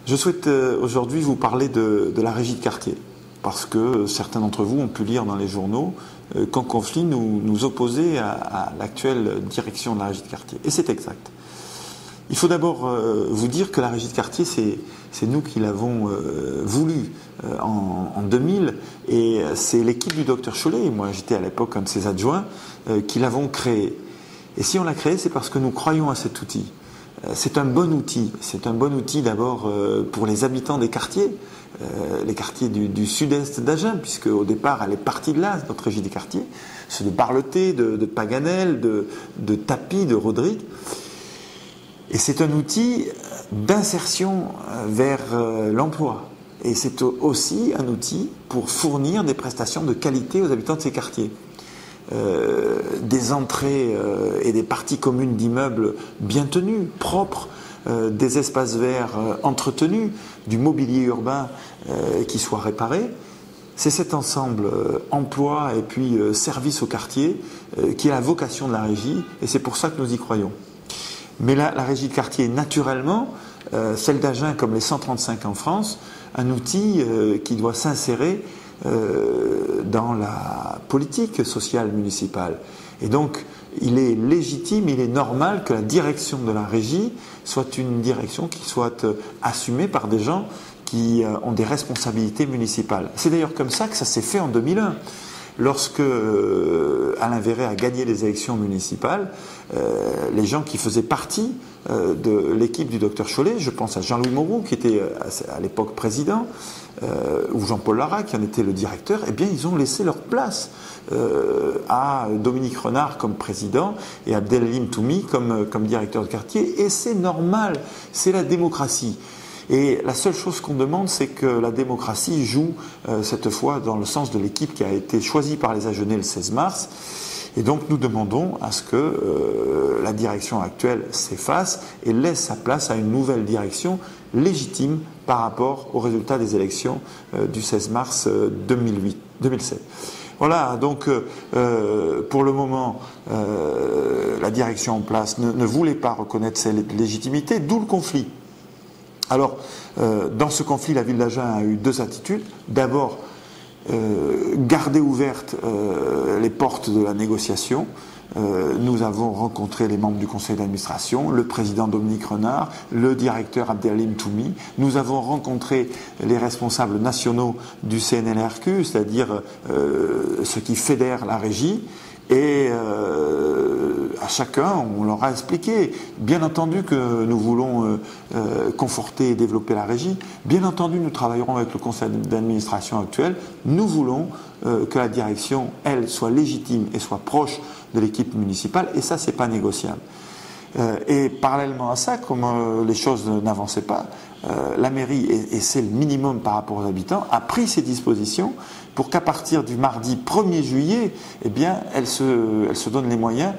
Je souhaite aujourd'hui vous parler de la régie de quartier, parce que certains d'entre vous ont pu lire dans les journaux qu'en conflit nous opposait à l'actuelle direction de la régie de quartier. Et c'est exact. Il faut d'abord vous dire que la régie de quartier, c'est nous qui l'avons voulu en 2000, et c'est l'équipe du docteur Chollet, moi j'étais à l'époque un de ses adjoints, qui l'avons créé. Et si on l'a créé, c'est parce que nous croyons à cet outil. C'est un bon outil. C'est un bon outil d'abord pour les habitants des quartiers, les quartiers du sud-est d'Agen, puisque au départ elle est partie de là, notre régie des quartiers, ceux de Barleté, de Paganel, de Tapie, de Rodrigue. Et c'est un outil d'insertion vers l'emploi. Et c'est aussi un outil pour fournir des prestations de qualité aux habitants de ces quartiers. Des entrées et des parties communes d'immeubles bien tenus, propres, des espaces verts entretenus, du mobilier urbain qui soit réparé. C'est cet ensemble emploi et puis service au quartier qui est la vocation de la régie, et c'est pour ça que nous y croyons. Mais la régie de quartier est naturellement, celle d'Agen comme les 135 en France, un outil qui doit s'insérer dans la politique sociale municipale. Et donc, il est légitime, il est normal que la direction de la régie soit une direction qui soit assumée par des gens qui ont des responsabilités municipales. C'est d'ailleurs comme ça que ça s'est fait en 2001. Lorsque Alain Véret a gagné les élections municipales, les gens qui faisaient partie de l'équipe du docteur Chollet, je pense à Jean-Louis Moreau qui était à l'époque président, ou Jean-Paul Lara qui en était le directeur, eh bien ils ont laissé leur place à Dominique Renard comme président et Abdelhalim Toumi comme directeur de quartier, et c'est normal, c'est la démocratie. Et la seule chose qu'on demande, c'est que la démocratie joue cette fois dans le sens de l'équipe qui a été choisie par les Agenais le 16 mars. Et donc nous demandons à ce que la direction actuelle s'efface et laisse sa place à une nouvelle direction légitime par rapport aux résultats des élections du 16 mars 2007. Voilà, donc pour le moment, la direction en place ne voulait pas reconnaître cette légitimité, d'où le conflit. Alors, dans ce conflit, la ville d'Agen a eu deux attitudes. D'abord, garder ouvertes les portes de la négociation. Nous avons rencontré les membres du conseil d'administration, le président Dominique Renard, le directeur Abdelhalim Toumi. Nous avons rencontré les responsables nationaux du CNLRQ, c'est-à-dire ceux qui fédèrent la régie. Et à chacun, on leur a expliqué. Bien entendu que nous voulons conforter et développer la régie. Bien entendu, nous travaillerons avec le conseil d'administration actuel. Nous voulons que la direction, elle, soit légitime et soit proche de l'équipe municipale. Et ça, c'est pas négociable. Et parallèlement à ça, comme les choses n'avançaient pas, la mairie, et c'est le minimum par rapport aux habitants, a pris ses dispositions pour qu'à partir du mardi 1er juillet, eh bien, elle se donne les moyens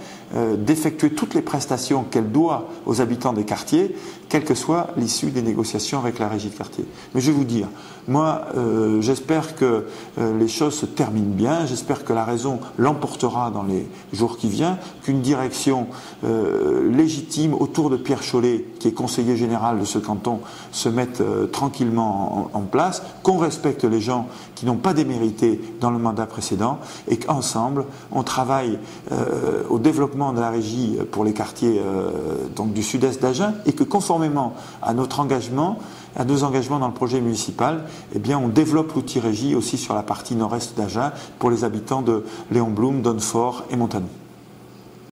d'effectuer toutes les prestations qu'elle doit aux habitants des quartiers, quelle que soit l'issue des négociations avec la régie de quartier. Mais je vais vous dire, moi, j'espère que les choses se terminent bien, j'espère que la raison l'emportera dans les jours qui viennent, qu'une direction légitime autour de Pierre Chollet, qui est conseiller général de ce canton, se mette tranquillement en place, qu'on respecte les gens qui n'ont pas démérité dans le mandat précédent, et qu'ensemble, on travaille au développement de la régie pour les quartiers donc du sud-est d'Agen, et que conformément à notre engagement, à nos engagements dans le projet municipal, eh bien, on développe l'outil régie aussi sur la partie nord-est d'Agen pour les habitants de Léon Blum, Donnefort et Montanou.